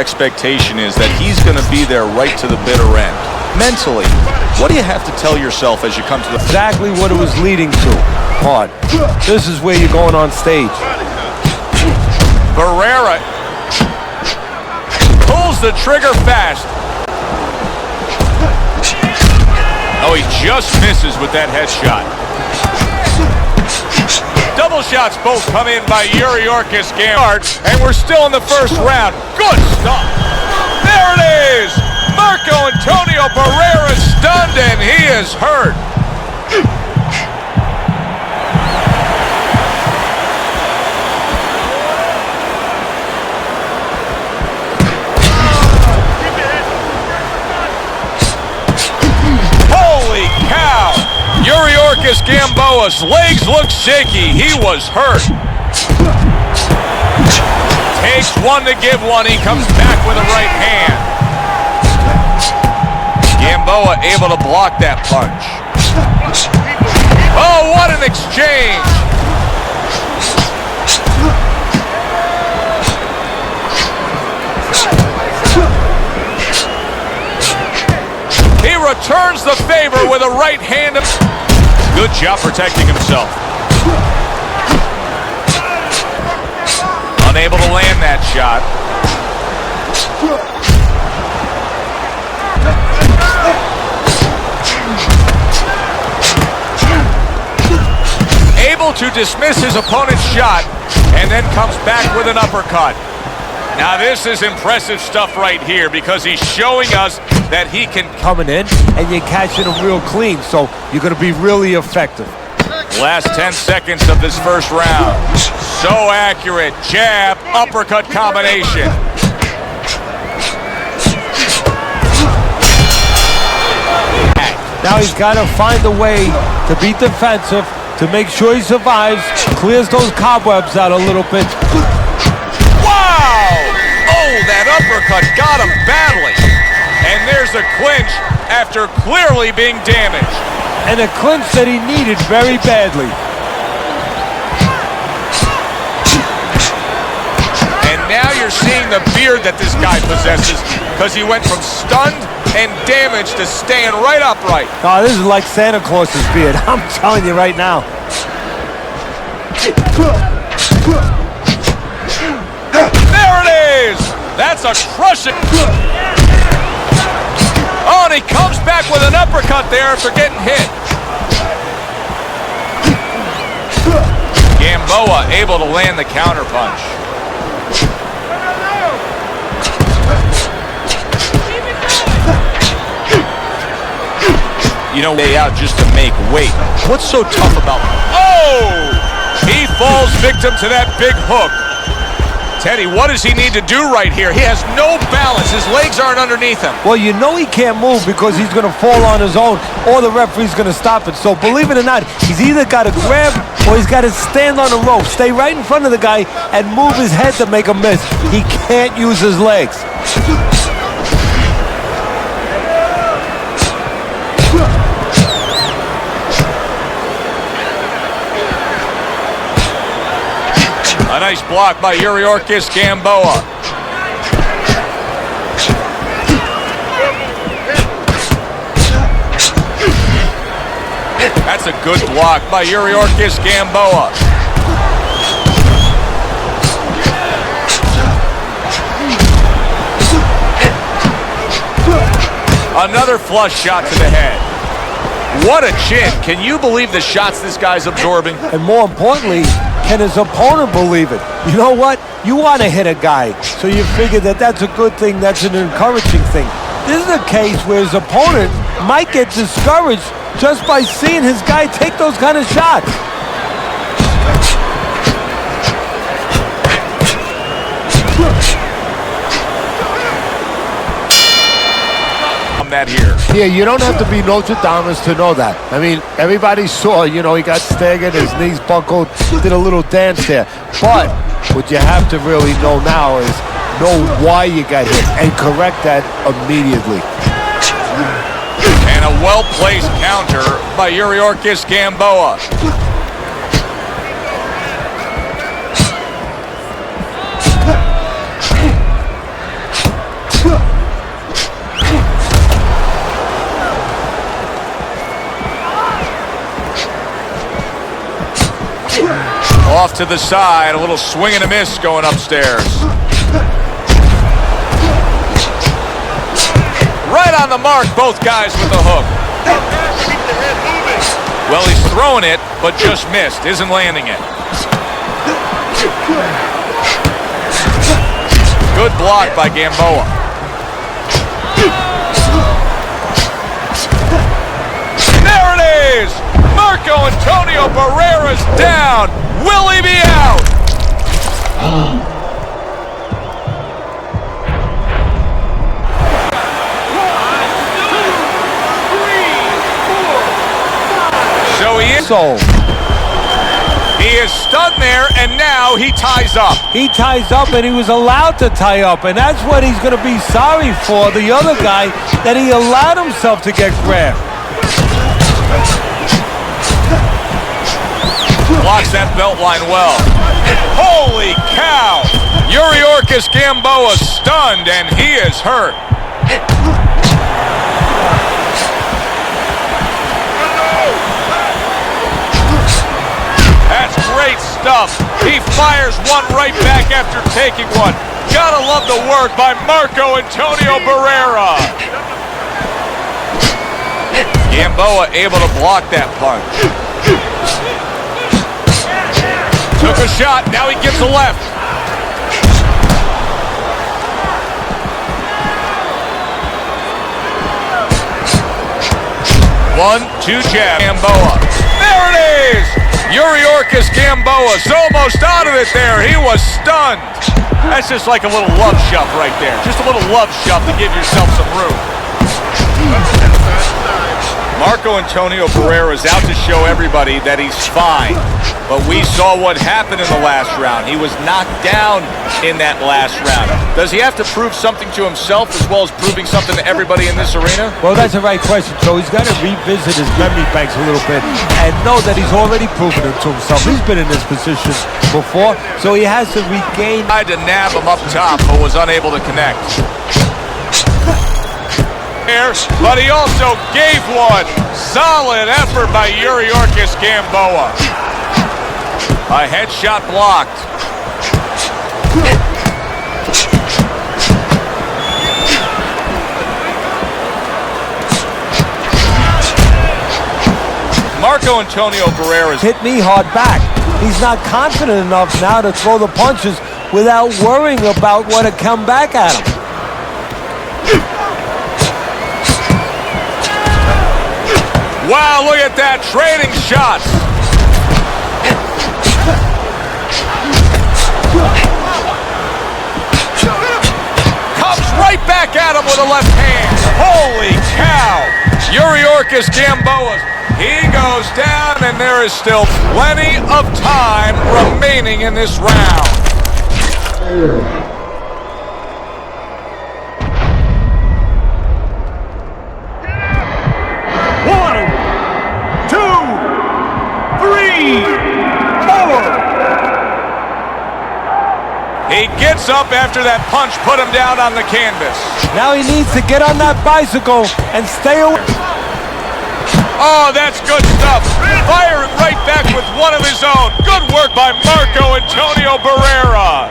Expectation is that he's going to be there right to the bitter end. Mentally, what do you have to tell yourself as you come to the... Exactly what it was leading to. Hard. This is where you're going on stage. Barrera pulls the trigger fast. Oh, he just misses with that headshot. Double shots both come in by Yuriorkis, Gamboa, and we're still in the first round. Good stuff. There it is. Marco Antonio Barrera stunned, and he is hurt. Holy cow! Yuriorkis Gamboa's legs look shaky. He was hurt. Takes one to give one. He comes back with a right hand. Gamboa able to block that punch. Oh, what an exchange! He returns the favor with a right hand. Good job protecting himself. Unable to land that shot. Able to dismiss his opponent's shot and then comes back with an uppercut. Now this is impressive stuff right here because he's showing us that he can... Coming in and you're catching him real clean, so you're going to be really effective. Last 10 seconds of this first round. So accurate. Jab, uppercut combination. Now he's got to find a way to be defensive, to make sure he survives, clears those cobwebs out a little bit. Wow! Oh, that uppercut got him badly. And there's a clinch after clearly being damaged. And a clinch that he needed very badly. And now you're seeing the beard that this guy possesses because he went from stunned and damaged to staying right upright. Oh, this is like Santa Claus's beard. I'm telling you right now. There it is! That's a crushing... Oh, and he comes back with an uppercut there after getting hit. Gamboa able to land the counterpunch. You know, way out just to make weight. What's so tough about... Oh! He falls victim to that big hook. Teddy, what does he need to do right here? He has no balance. His legs aren't underneath him. Well, you know he can't move because he's going to fall on his own or the referee's going to stop it. So believe it or not, he's either got to grab or he's got to stand on the rope, stay right in front of the guy and move his head to make a miss. He can't use his legs. A nice block by Yuriorkis Gamboa. That's a good block by Yuriorkis Gamboa. Another flush shot to the head. What a chin. Can you believe the shots this guy's absorbing? And more importantly, can his opponent believe it? You know what? You want to hit a guy, so you figure that that's a good thing, that's an encouraging thing. This is a case where his opponent might get discouraged just by seeing his guy take those kind of shots. That here. Yeah, you don't have to be Notre Dame to know that. I mean, everybody saw, you know, he got staggered, his knees buckled, did a little dance there. But what you have to really know now is know why you got hit and correct that immediately. And a well-placed counter by Yuriorkis Gamboa. Off to the side, a little swing and a miss going upstairs. Right on the mark, both guys with the hook. Well, he's throwing it, but just missed. Isn't landing it. Good block by Gamboa. There it is! Marco Antonio Barrera's down. Will he be out? So he is. He is stunned there, and now he ties up. He ties up, and he was allowed to tie up, and that's what he's going to be sorry for, the other guy, that he allowed himself to get grabbed. Blocks that belt line well. Holy cow! Yuriorkis Gamboa stunned, and he is hurt. That's great stuff. He fires one right back after taking one. Gotta love the work by Marco Antonio Barrera. Gamboa able to block that punch. Took a shot, now he gives a left. One, two jab, Gamboa. There it is! Yuriorkis Gamboa's almost out of it there. He was stunned. That's just like a little love shove right there. Just a little love shove to give yourself some room. Marco Antonio Barrera is out to show everybody that he's fine. But we saw what happened in the last round. He was knocked down in that last round. Does he have to prove something to himself as well as proving something to everybody in this arena? Well, that's the right question, Joe. He's got to revisit his memory banks a little bit and know that he's already proven it to himself. He's been in this position before, so he has to regain. Tried to nab him up top, but was unable to connect. But he also gave one. Solid effort by Yuriorkis Gamboa. A headshot blocked. Marco Antonio Barrera's hit me hard back. He's not confident enough now to throw the punches without worrying about what to come back at him. Wow, look at that, trading shots. Comes right back at him with a left hand. Holy cow. Yuriorkis Gamboa, he goes down, and there is still plenty of time remaining in this round. He gets up after that punch put him down on the canvas. Now he needs to get on that bicycle and stay away. Oh, that's good stuff. Firing right back with one of his own. Good work by Marco Antonio Barrera.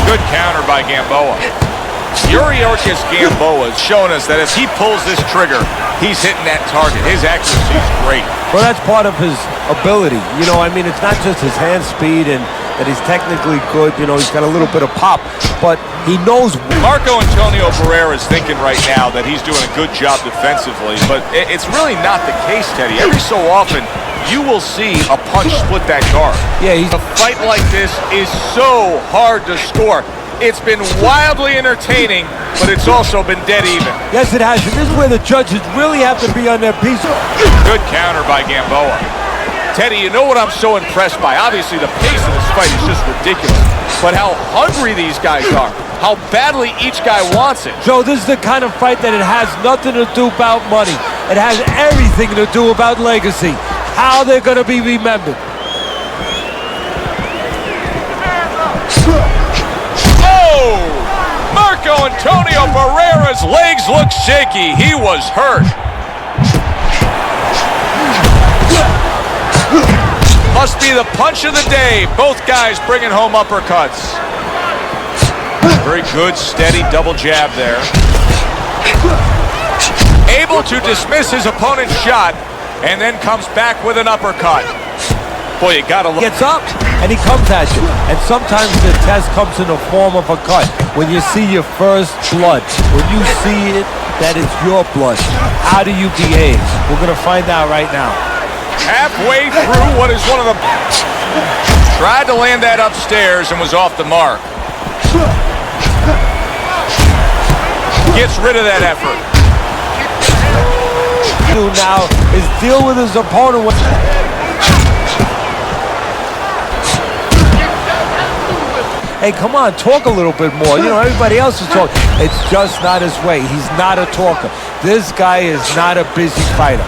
Good counter by Gamboa. Yuriorkis Gamboa has shown us that if he pulls this trigger, he's hitting that target. His accuracy is great. Well, that's part of his ability. You know, I mean, it's not just his hand speed and that he's technically good. You know, he's got a little bit of pop, but he knows. Marco Antonio Barrera is thinking right now that he's doing a good job defensively, but it's really not the case, Teddy. Every so often, you will see a punch split that guard. Yeah, a fight like this is so hard to score. It's been wildly entertaining, but it's also been dead even. Yes, it has. And this is where the judges really have to be on their piece. Good counter by Gamboa. Teddy, you know what I'm so impressed by? Obviously, the pace of this fight is just ridiculous. But how hungry these guys are. How badly each guy wants it. Joe, this is the kind of fight that it has nothing to do about money. It has everything to do about legacy. How they're going to be remembered. Oh! Antonio Barrera's legs look shaky. He was hurt. Must be the punch of the day. Both guys bringing home uppercuts. Very good, steady double jab there. Able to dismiss his opponent's shot and then comes back with an uppercut. Boy, you gotta look. Gets up and he comes at you. And sometimes the test comes in the form of a cut. When you see your first blood, when you see it, that it's your blood. How do you behave? We're gonna find out right now. Halfway through what is one of the... Tried to land that upstairs and was off the mark. Gets rid of that effort. Do now is deal with his opponent. Hey, come on, talk a little bit more. You know, everybody else is talking. It's just not his way. He's not a talker. This guy is not a busy fighter.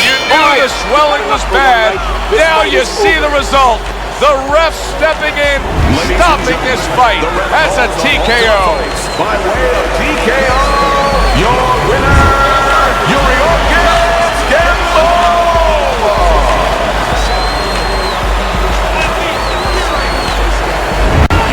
You knew the swelling was bad. Now you see the result. The ref stepping in, stopping this fight. That's a TKO. By way of TKO, your winner, Yuriorkis, Gamboa.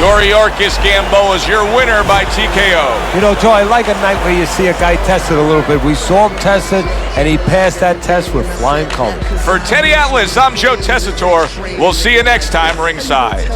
Yuriorkis Gamboa is your winner by TKO. You know, Joe, I like a night where you see a guy tested a little bit. We saw him tested, and he passed that test with flying colors. For Teddy Atlas, I'm Joe Tessitore. We'll see you next time ringside.